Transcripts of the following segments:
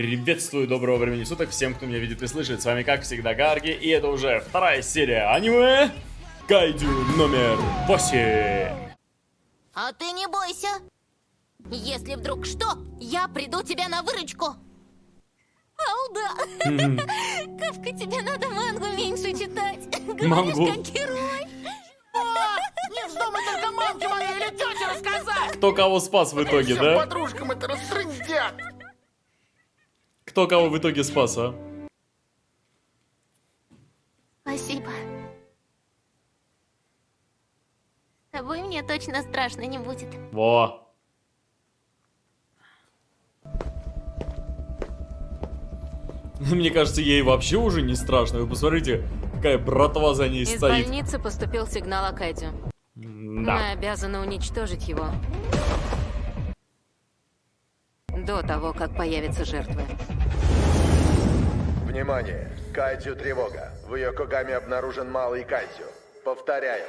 Приветствую, доброго времени суток всем, кто меня видит и слышит. С вами, как всегда, Гарги, и это уже вторая серия аниме Кайдзю номер 8. А ты не бойся. Если вдруг что, я приду тебе на выручку. Ау, да. Кавка, тебе надо мангу меньше читать. Мангу? Говоришь, как герой. Не вздумай только мамке моей или тете рассказать! Кто кого спас в итоге, Всем да? подружкам это растрындят! Кто кого в итоге спас, а? Спасибо. С тобой мне точно страшно не будет. Во. Мне кажется, ей вообще уже не страшно. Вы посмотрите, какая братва за ней Из стоит. больницы поступил сигнал о Кайдзю. Мы Да. обязаны уничтожить его. До того, как появятся жертвы. Внимание! Кайдзю тревога. В Йокогаме обнаружен малый Кайдзю. Повторяю.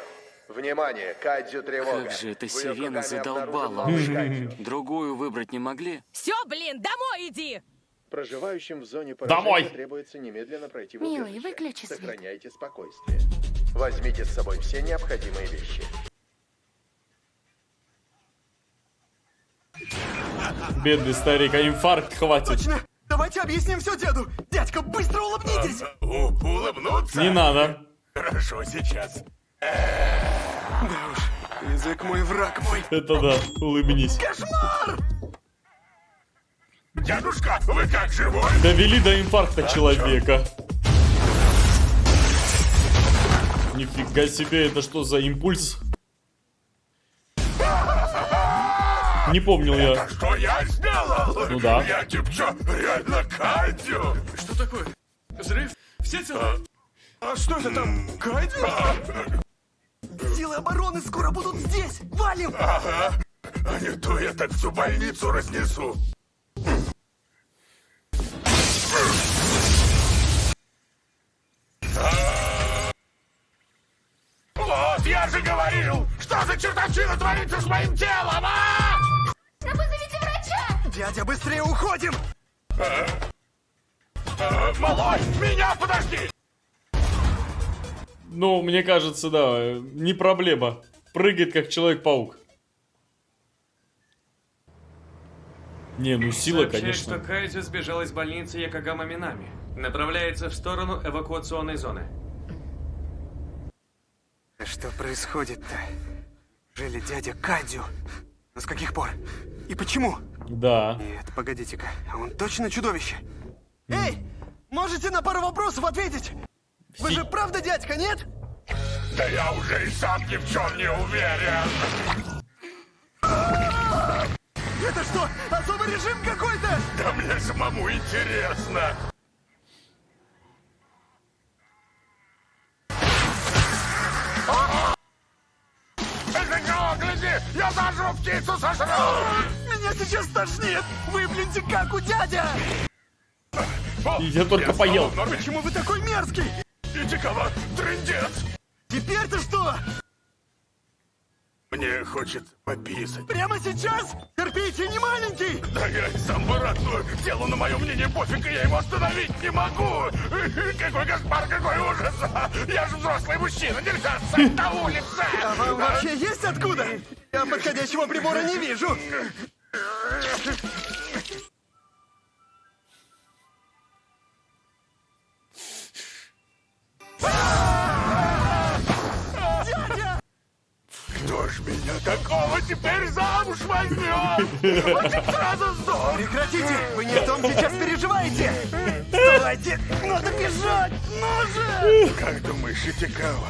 Внимание! Кайдзю тревога. Как же эта В сирена Йокогаме задолбала. обнаружен малый Кайдзю. Другую выбрать не могли? Все, блин, домой иди! Проживающим в зоне Домой! поражения требуется немедленно пройти в Милый, убежище. выключи свет. Сохраняйте спокойствие. Возьмите с собой все необходимые вещи. Бедный старик, а инфаркт хватит. Точно! Давайте объясним все деду! Дядька, быстро улыбнитесь! Улыбнуться? Не надо. Хорошо, сейчас. Да уж, язык мой, враг мой! Это да, улыбнись. Кошмар! Дедушка, вы как, живой? Довели до инфаркта человека. Нифига себе, это что за импульс? Не помнил я. Что я сделал? Ну да. Я типа что, реально Кайдзю? Что такое? Взрыв? Все целы? А что это там? Кайдзю? Силы обороны скоро будут здесь! Валим! Ага. А не то я так всю больницу разнесу. Вот, я же говорил! Что за чертовщина творится с моим телом, а? Да вызовите врача! Дядя, быстрее уходим! Малой, меня подожди! Ну, мне кажется, да, не проблема. Прыгает как Человек-паук. Не, ну сила, Сообщает, конечно. что Кайдзю сбежал из больницы Якогама Минами. Направляется в сторону эвакуационной зоны. Что происходит-то? Жили дядя Кайдзю? Но с каких пор? И почему? Да. Нет, погодите-ка, а он точно чудовище? Эй, можете на пару вопросов ответить? Вы же правда дядька, нет? Да я уже и сам ни в чем не уверен. Это что, особый режим какой-то? Да мне самому интересно. Это кого, гляди, я даже птицу сожру! Меня сейчас тошнит! Выплюньте как у дядя! Я только поел. Но Почему вы такой мерзкий? иди-ка, трындец! Теперь-то что? Мне хочет пописать. Прямо сейчас? Терпите, не маленький! Да я и сам выратую. Телу на мое мнение пофиг, и я его остановить не могу. Какой кошмар, какой ужас. Я же взрослый мужчина, нельзя ссать на улице. А вам вообще есть откуда? Я подходящего прибора не вижу. Кто ж меня такого теперь замуж возьмет? Он же сразу сдох. Прекратите! Вы не о том сейчас переживаете! Давайте! Надо бежать! Ну же! Как думаешь, Итикава,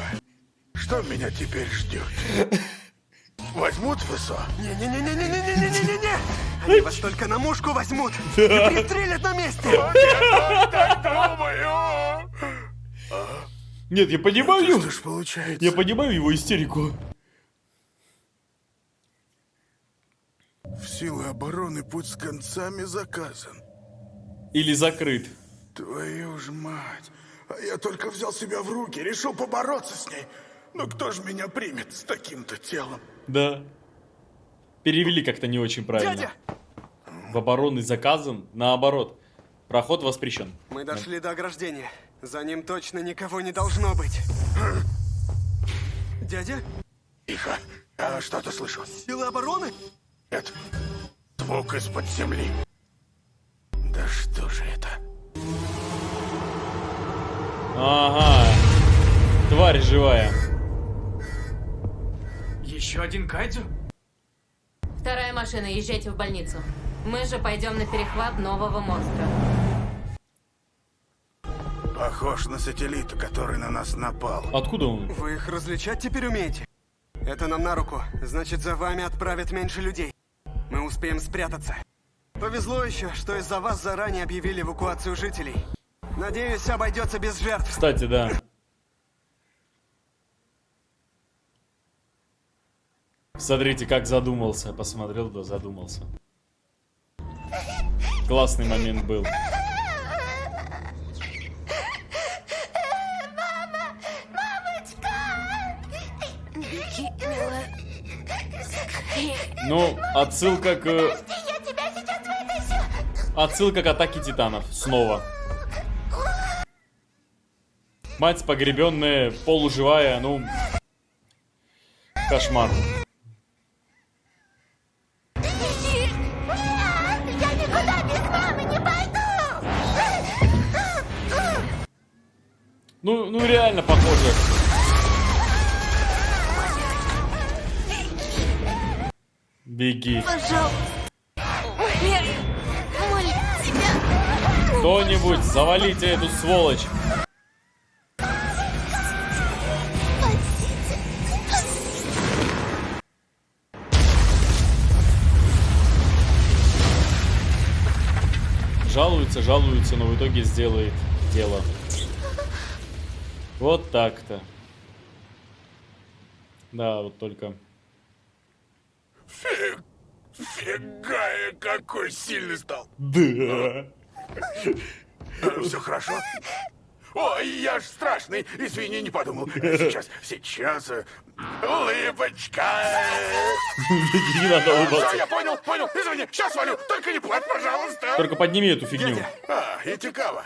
что меня теперь ждет? Возьмут в ИСО? Не-не-не-не-не-не-не-не-не-не! Они вас только на мушку возьмут и пристрелят на месте! Я тоже так думаю. Нет, я понимаю. Что ж получается? Я понимаю его истерику. В силы обороны путь с концами заказан. Или закрыт. Твою ж мать. А я только взял себя в руки, решил побороться с ней. Но кто ж меня примет с таким-то телом? Да. Перевели как-то не очень правильно. Дядя! В оборонный заказан, наоборот. Проход воспрещен. Мы дошли до ограждения. За ним точно никого не должно быть. Дядя? Тихо. А что-то слышу? Силы обороны? Нет. Звук из-под земли. Да что же это? Ага. Тварь живая. Еще один Кайдзю? Вторая машина, езжайте в больницу. Мы же пойдем на перехват нового монстра. Похож на сателлит, который на нас напал. Откуда он? Вы их различать теперь умеете? Это нам на руку. Значит, за вами отправят меньше людей. Мы успеем спрятаться. Повезло еще, что из-за вас заранее объявили эвакуацию жителей. Надеюсь, обойдется без жертв. Кстати, да. Смотрите, как задумался. Посмотрел, да задумался. Классный момент был. Беги, милая. Ну, отсылка к... Отсылка к атаке титанов. Снова. Мать погребенная, полуживая, ну... Кошмар. Я никуда без мамы не пойду! Ну реально похоже. Беги. Пожалуйста. Молю тебя. Кто-нибудь, завалите эту сволочь. Жалуется, но в итоге сделает дело. Вот так-то. Да, вот только... Фига, я какой сильный стал. Да. Все хорошо? Ой, я ж страшный. Извини, не подумал. Сейчас. Улыбочка. Не надо Все, улыбаться. я понял. Извини, сейчас валю. Только не плачь, пожалуйста. Только подними эту фигню. Дядя. Итикава.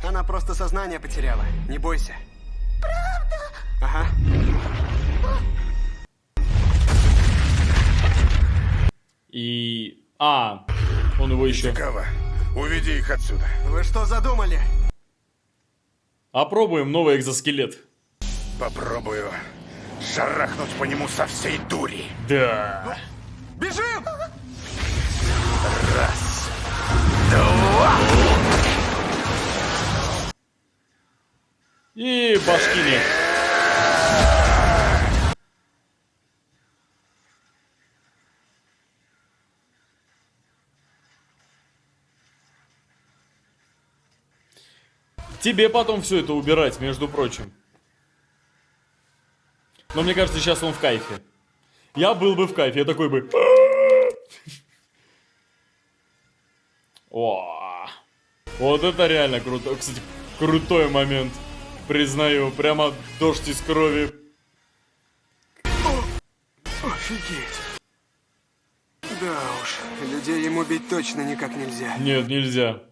Она просто сознание потеряла. Не бойся. Правда? Ага. И... А, он его еще... Итикава, уведи их отсюда. Вы что задумали? Опробуем новый экзоскелет. Попробую шарахнуть по нему со всей дури. Да. Бежим! Раз, два. И башки нет. Тебе потом все это убирать, между прочим. Но мне кажется, сейчас он в кайфе. Я был бы в кайфе, я такой бы... О, вот это реально круто. Кстати, крутой момент. Признаю, прямо дождь из крови. Офигеть. Да уж, людей ему бить точно никак нельзя. Нет, нельзя.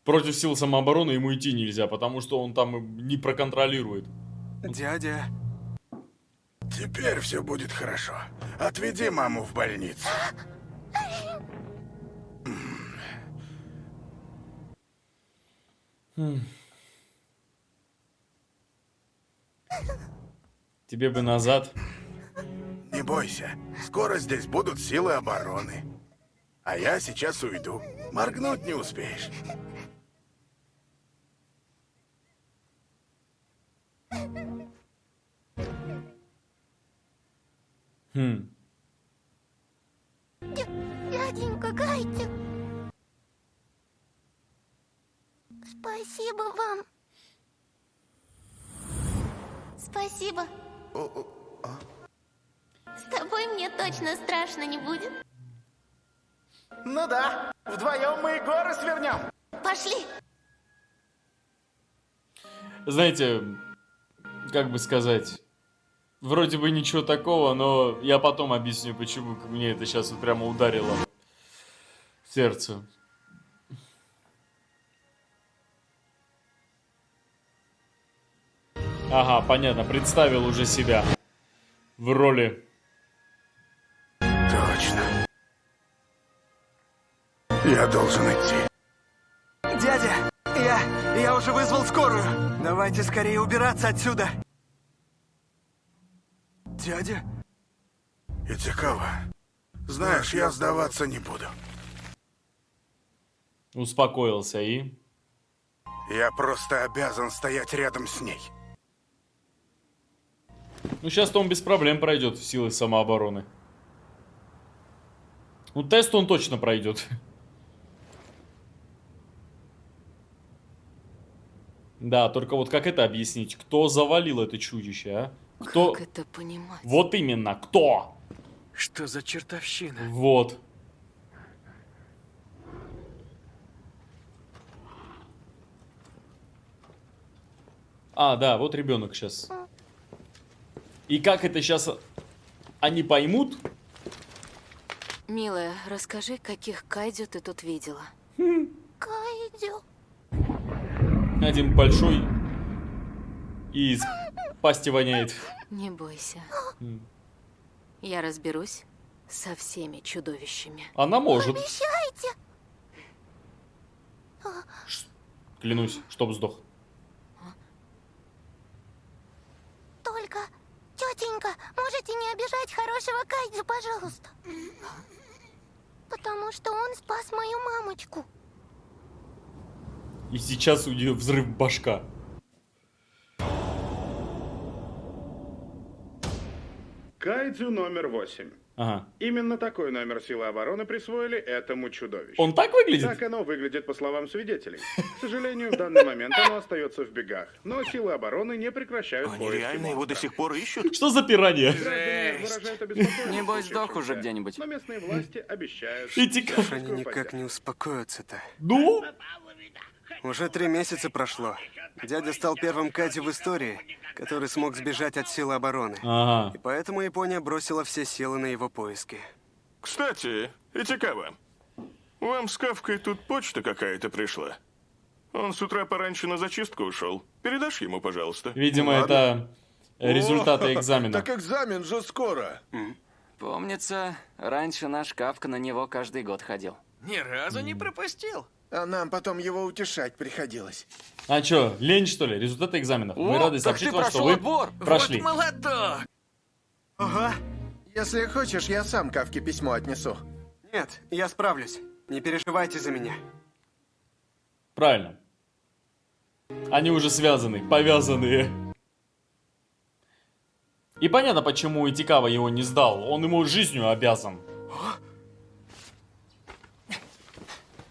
Против сил самообороны ему идти нельзя, потому что он там не проконтролирует. Дядя. Теперь все будет хорошо. Отведи маму в больницу. Тебе бы назад. Не бойся, скоро здесь будут силы обороны. А я сейчас уйду. Моргнуть не успеешь. Дяденька Кайдзю. Спасибо вам. Спасибо. С тобой мне точно страшно не будет. Ну да, вдвоем мы и горы свернем. Пошли. Знаете, как бы сказать, Вроде бы ничего такого, но я потом объясню, почему мне это сейчас вот прямо ударило в сердце. Ага, понятно, представил уже себя в роли. Точно. Я должен идти. Дядя, я уже вызвал скорую. Давайте скорее убираться отсюда. Дядя? Итикава, знаешь, я сдаваться не буду. Успокоился и... Я просто обязан стоять рядом с ней. Ну, сейчас-то он без проблем пройдет в силы самообороны. Ну, тест он точно пройдет. Да, только вот как это объяснить? Кто завалил это чудище, а? Кто... Как это понимать? Вот именно, кто? Что за чертовщина? Вот. А, да, вот ребенок сейчас. И как это сейчас они поймут? Милая, расскажи, каких кайдзю ты тут видела? Кайдзю. Один большой и из пасти воняет. Не бойся. Я разберусь со всеми чудовищами. Она может. Обещайте. Клянусь, чтоб сдох. Только, тетенька, можете не обижать хорошего Кайдзю, пожалуйста? Потому что он спас мою мамочку. И сейчас у нее взрыв башка. Кайдзю номер 8. Ага. Именно такой номер силы обороны присвоили этому чудовищу. Он так выглядит? Так оно выглядит, по словам свидетелей. К сожалению, в данный момент оно остается в бегах, но силы обороны не прекращают Они поиски реально его до монстра. сих пор ищут? Что за пиранья? Граждане выражают обеспокоенность Небось, сдох случившимся, уже где-нибудь. Но местные власти обещают... Итика. Уж они никак не успокоятся-то. Ну? Уже 3 месяца прошло. Дядя стал первым Кайдзю в истории, который смог сбежать от силы обороны. Ага. И поэтому Япония бросила все силы на его поиски. Кстати, Итикава, вам с Кавкой тут почта какая-то пришла. Он с утра пораньше на зачистку ушел. Передашь ему, пожалуйста? Видимо, это результаты экзамена. Так экзамен же скоро. Помнится, раньше наш Кавка на него каждый год ходил. Ни разу не пропустил. А нам потом его утешать приходилось. А чё, лень что ли? Результаты экзаменов. Мы О, рады так сообщить ты вам, что прошел вы отбор. прошли. Вот молоток! Ага. Если хочешь, я сам Кавке письмо отнесу. Нет, я справлюсь. Не переживайте за меня. Правильно. Они уже связаны, повязанные. И понятно, почему Итикава его не сдал. Он ему жизнью обязан.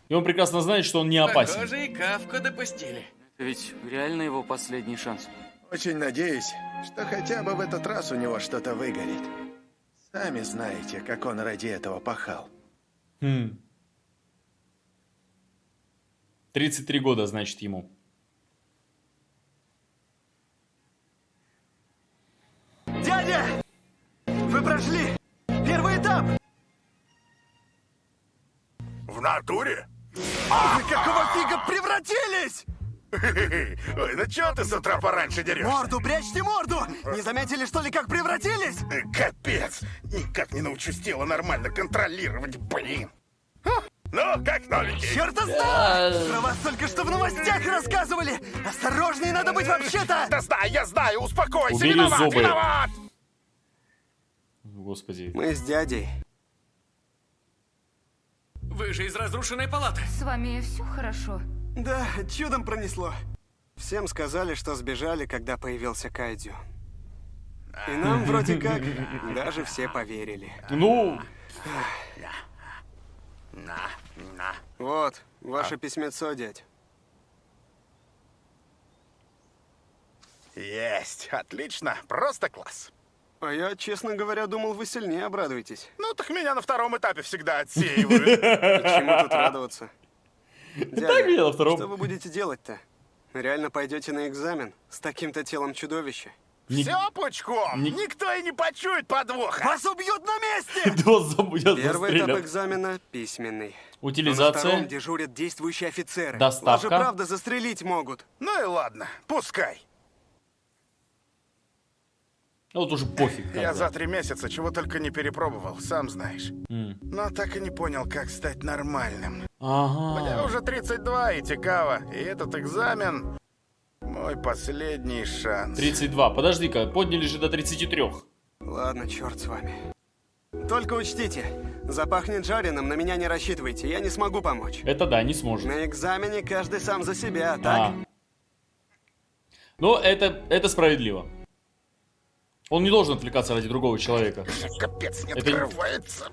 И он прекрасно знает, что он не опасен. Похоже, и Кавку допустили. Ведь реально его последний шанс. Очень надеюсь, что хотя бы в этот раз у него что-то выгорит. Сами знаете, как он ради этого пахал. 33 года, значит, ему. Дядя! Вы прошли! Первый этап! В натуре? Вы какого фига превратились? Ой, ну чё ты с утра пораньше дерешься? Морду, прячьте морду! Не заметили, что ли, как превратились? Капец! Никак не научусь тело нормально контролировать, блин! Ну, как новенький? Черт Про вас только что в новостях рассказывали! Осторожнее надо быть вообще-то! Да знаю, я знаю, успокойся, Убери виноват, зубы. виноват! Господи. Мы с дядей. Вы же из разрушенной палаты. С вами все хорошо? Да, чудом пронесло. Всем сказали, что сбежали, когда появился Кайдзю. И нам вроде как даже все поверили. Ну, Вот, ваше письмецо, дядь. Есть, отлично, просто класс. А я, честно говоря, думал, вы сильнее обрадуетесь. Ну, так меня на втором этапе всегда отсеивают. Чему тут радоваться? так меня на втором. Что вы будете делать-то? Реально пойдете на экзамен с таким-то телом чудовища? Все пучком. Никто и не почует подвоха. Вас убьют на месте! Первый Первый этап экзамена — письменный. На Утилизация. втором дежурят действующие офицеры. Доставка. Вас же правда застрелить могут. Ну и ладно, пускай. Ну, вот уже пофиг. как Я бы. за 3 месяца чего только не перепробовал, сам знаешь. Но так и не понял, как стать нормальным. Мне Ага. уже 32 и тикаво, и этот экзамен — мой последний шанс. 32. Подожди-ка, подняли же до 33. Ладно, черт с вами. Только учтите, запахнет жареным, на меня не рассчитывайте, я не смогу помочь. Это да, не сможет. На экзамене каждый сам за себя, так? Ну, это справедливо. Он не должен отвлекаться ради другого человека. Капец, не Это- открывается.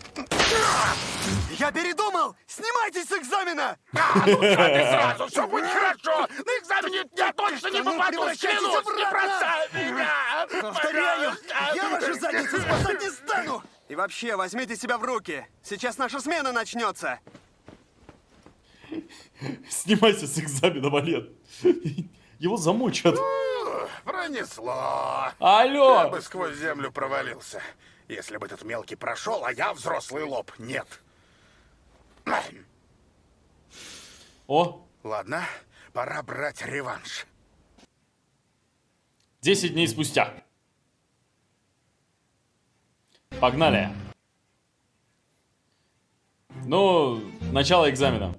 Я передумал! Снимайтесь с экзамена! Сразу все будет хорошо. На экзамене я точно не Ну, попаду. превращайтесь Клянусь, не обратно! бросай меня. Повторяю, Пожалуйста. я вашу задницу спасать не стану! И вообще, возьмите себя в руки. Сейчас наша смена начнется. Снимайся с экзамена, Олег. Его замучат. Пронесло. Я Алло! бы сквозь землю провалился, если бы этот мелкий прошел, а я взрослый лоб. Нет. О, Ладно, пора брать реванш. 10 дней спустя. Погнали. Ну, начало экзамена.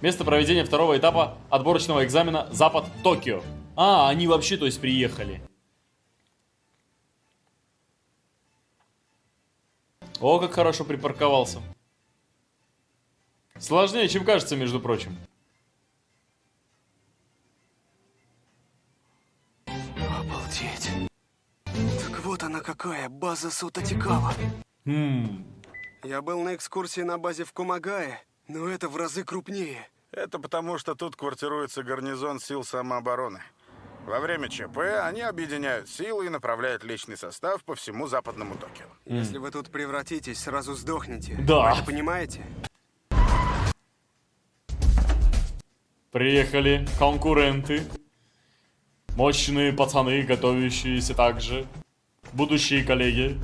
Место проведения второго этапа отборочного экзамена Запад, Токио. А, они вообще, то есть, приехали. О, как хорошо припарковался. Сложнее, чем кажется, между прочим. Обалдеть. Так вот она какая, база Сутатикава. Я был на экскурсии на базе в Кумагае, но это в разы крупнее. Это потому, что тут квартируется гарнизон сил самообороны. Во время ЧП они объединяют силы и направляют личный состав по всему западному Токио. Если вы тут превратитесь, сразу сдохнете. Да. Вы же понимаете? Приехали конкуренты. Мощные пацаны, готовящиеся также. Будущие коллеги.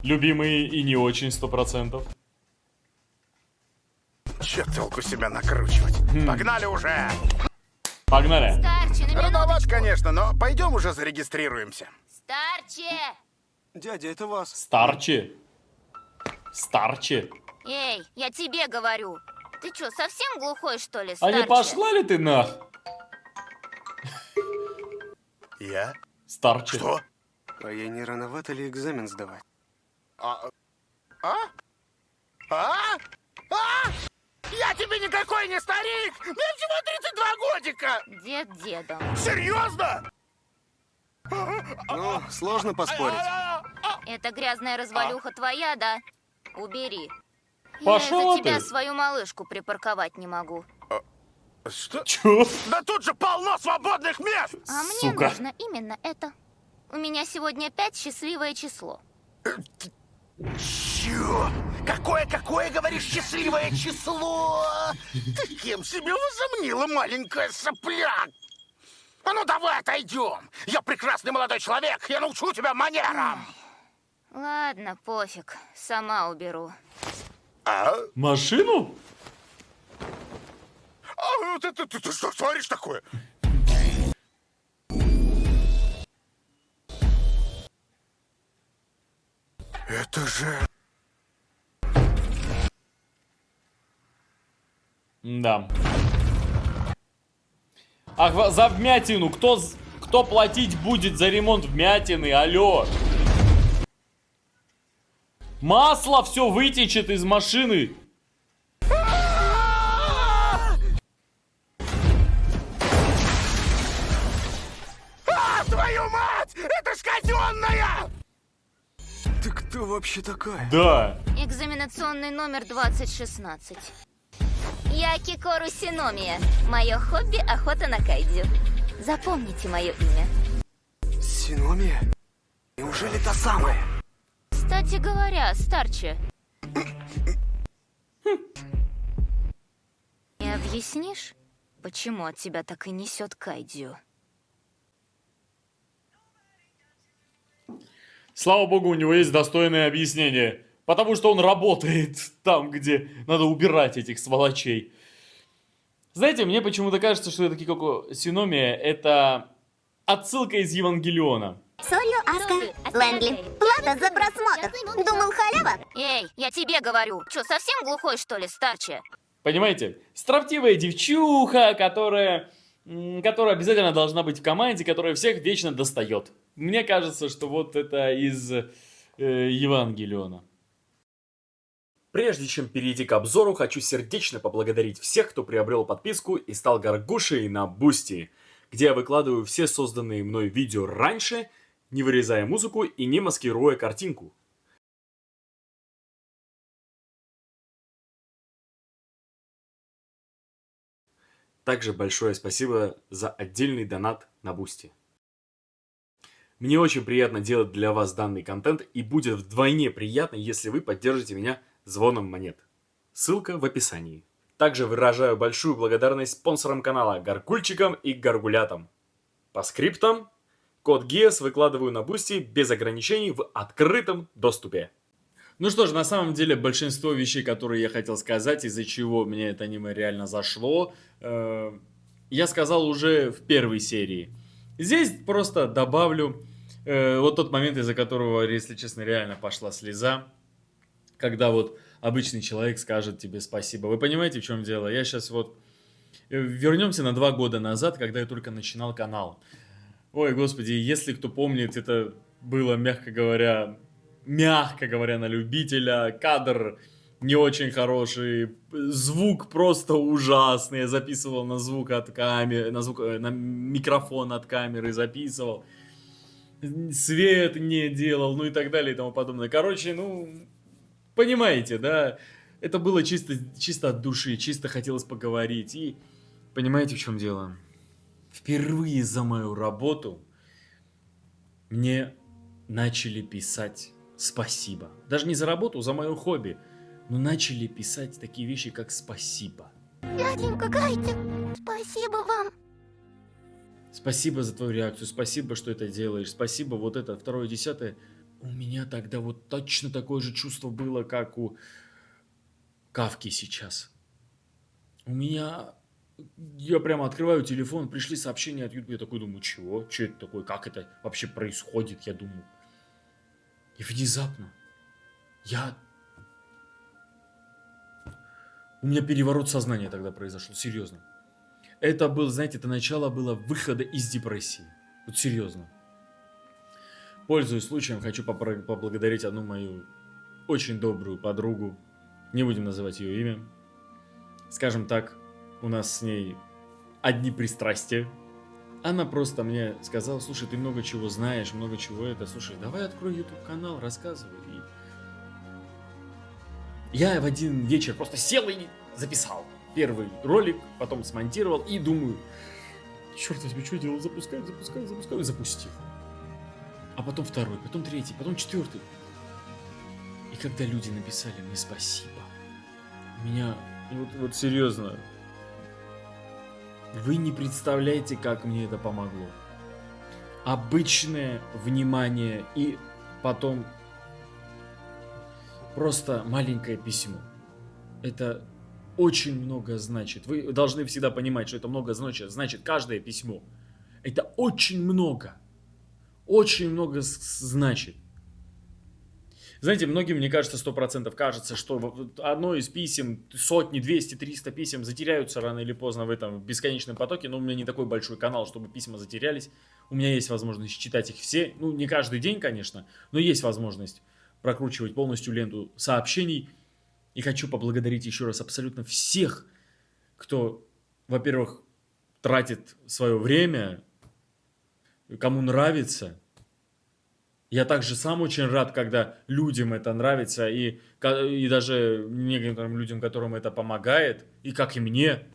Любимые и не очень 100%. Че толку себя накручивать? Погнали уже! Старче, Погнали. на минуточку. Рановато, конечно, но пойдем уже зарегистрируемся. Старче! Дядя, это вас. Старче. Старче. Эй, я тебе говорю. Ты что, совсем глухой, что ли, А старче? не пошла ли ты нах? Я? Старче. Что? А я не рановато ли экзамен сдавать? Я тебе никакой не старик! Мне всего 32 годика! Дед дедом. Серьезно? Ну, сложно поспорить. Эта грязная развалюха твоя, да? Убери. Пошла Я из-за тебя ты. свою малышку припарковать не могу. Что? Чё? Да тут же полно свободных мест! А мне Сука. нужно именно это. У меня сегодня 5 счастливое число. Чё? Какое, говоришь, счастливое число? Ты кем себе возомнила, маленькая сопля? А ну давай отойдем! Я прекрасный молодой человек, я научу тебя манерам! Ладно, пофиг. Сама уберу. Машину? Ты что творишь такое? Это же... Да. Ах, за вмятину. Кто платить будет за ремонт вмятины? Алло. Масло все вытечет из машины. Твою мать! Это ж казенная! Ты кто вообще такая? Да. Экзаменационный номер 2016. Я Кикору Синомия. Мое хобби — охота на кайдзю. Запомните мое имя. Синомия? Неужели та самая? Кстати говоря, старче. Не объяснишь, Почему от тебя так и несет кайдзю? Слава богу, у него есть достойное объяснение. Потому что он работает там, где надо убирать этих сволочей. Знаете, мне почему-то кажется, что это Кикоко Синомия — это отсылка из Евангелиона. Сорью, Аска, Лэндли. Плата за просмотр. Думал, халява? Эй, я тебе говорю. Чё, совсем глухой, что ли, старче? Понимаете? Строптивая девчуха, которая обязательно должна быть в команде, которая всех вечно достает. Мне кажется, что вот это из Евангелиона. Прежде чем перейти к обзору, хочу сердечно поблагодарить всех, кто приобрел подписку и стал горгушей на Бусти, где я выкладываю все созданные мной видео раньше, не вырезая музыку и не маскируя картинку. Также большое спасибо за отдельный донат на Бусти. Мне очень приятно делать для вас данный контент, и будет вдвойне приятно, если вы поддержите меня звоном монет. Ссылка в описании. Также выражаю большую благодарность спонсорам канала, Гаргульчикам и Гаргулятам. По скриптам, код GIES выкладываю на Бусти без ограничений в открытом доступе. Ну что ж, на самом деле большинство вещей, которые я хотел сказать, из-за чего мне это аниме реально зашло, я сказал уже в первой серии. Здесь просто добавлю вот тот момент, из-за которого, если честно, реально пошла слеза. Когда вот обычный человек скажет тебе спасибо. Вы понимаете, в чем дело? Я сейчас вот... Вернемся на 2 года назад, когда я только начинал канал. Ой, господи, если кто помнит, это было, мягко говоря, на любителя. Кадр не очень хороший, звук просто ужасный. Я записывал на звук от камеры, на микрофон от камеры записывал. Свет не делал, ну и так далее и тому подобное. Короче, ну... Понимаете, да? Это было чисто от души, чисто хотелось поговорить. И понимаете, в чем дело? Впервые за мою работу мне начали писать спасибо. Даже не за работу, за мое хобби. Но начали писать такие вещи, как спасибо. Дяденька Кайдзю, спасибо вам. Спасибо за твою реакцию, спасибо, что это делаешь. Спасибо, вот это, 2-е, 10-е. У меня тогда вот точно такое же чувство было, как у Кавки сейчас. Я прямо открываю телефон, пришли сообщения от YouTube, я такой думаю, чего? Что это такое? Как это вообще происходит? Я думаю. И внезапно у меня переворот сознания тогда произошел, серьезно. Это был, знаете, это начало было выхода из депрессии. Вот серьезно. Пользуясь случаем, хочу поблагодарить одну мою очень добрую подругу. Не будем называть ее имя. Скажем так, у нас с ней одни пристрастия. Она просто мне сказала, слушай, ты много чего знаешь, много чего это. Слушай, давай открой YouTube-канал, рассказывай. И я в один вечер просто сел и записал первый ролик, потом смонтировал и думаю, черт возьми, что делал? Запускаю, и запустил. А потом 2-й, потом 3-й, потом 4-й. И когда люди написали мне спасибо, меня, вот серьезно, вы не представляете, как мне это помогло. Обычное внимание и потом просто маленькое письмо. Это очень много значит. Вы должны всегда понимать, что это много значит каждое письмо. Это очень много. Очень много значит. Знаете, многим, мне кажется, 100% кажется, что одно из писем, сотни, 200, 300 писем затеряются рано или поздно в этом бесконечном потоке, но у меня не такой большой канал, чтобы письма затерялись. У меня есть возможность читать их все, ну не каждый день, конечно, но есть возможность прокручивать полностью ленту сообщений. И хочу поблагодарить еще раз абсолютно всех, кто, во-первых, тратит свое время, кому нравится. Я также сам очень рад, когда людям это нравится, и даже некоторым людям, которым это помогает, и как и мне.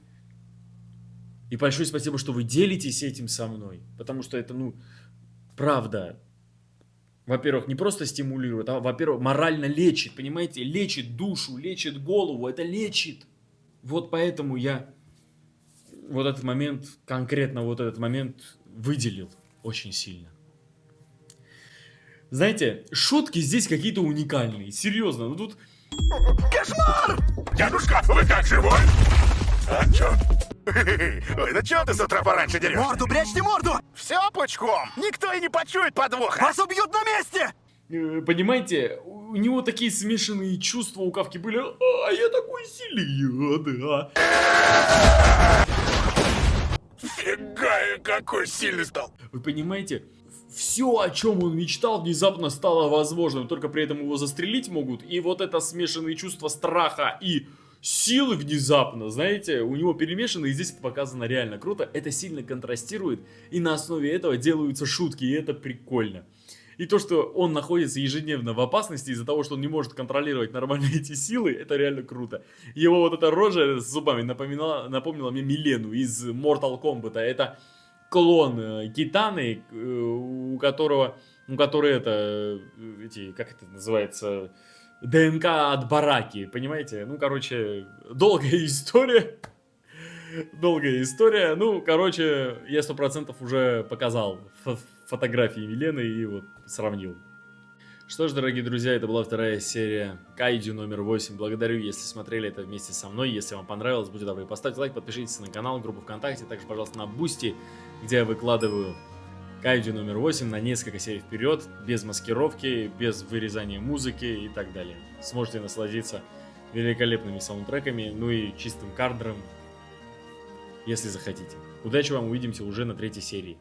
И большое спасибо, что вы делитесь этим со мной, потому что это, правда, во-первых, не просто стимулирует, а, во-первых, морально лечит, понимаете, лечит душу, лечит голову, это лечит. Вот поэтому я вот этот момент, конкретно вот этот момент выделил очень сильно. Знаете, шутки здесь какие-то уникальные, серьезно, ну тут... Кошмар! Дедушка, вы как, живой? А чё? Ой, ну чё ты с утра пораньше дерёшь? Морду, прячьте морду! Все пучком! Никто и не почует подвоха! Вас убьют на месте! Понимаете, у него такие смешанные чувства у Кавки были. А я такой сильный, да. Фига, я какой сильный стал! Вы понимаете, все, о чем он мечтал, внезапно стало возможным. Только при этом его застрелить могут. И вот это смешанные чувства страха и силы внезапно, знаете, у него перемешаны. И здесь это показано реально круто. Это сильно контрастирует. И на основе этого делаются шутки. И это прикольно. И то, что он находится ежедневно в опасности из-за того, что он не может контролировать нормально эти силы, это реально круто. Его вот эта рожа с зубами напомнила мне Милену из Mortal Kombat. Это клон Китаны, у которой это, как это называется, ДНК от Бараки, понимаете? Ну, короче, долгая история. Долгая история. Ну, короче, я 100% уже показал фотографии Милены и вот сравнил. Что ж, дорогие друзья, это была вторая серия Кайдзю номер 8. Благодарю, если смотрели это вместе со мной. Если вам понравилось, будьте добры, поставьте лайк, подпишитесь на канал, группу ВКонтакте. Также, пожалуйста, на Бусти, где я выкладываю Кайдзю номер 8 на несколько серий вперед, без маскировки, без вырезания музыки и так далее. Сможете насладиться великолепными саундтреками, ну и чистым кадром, если захотите. Удачи вам, увидимся уже на 3-й серии.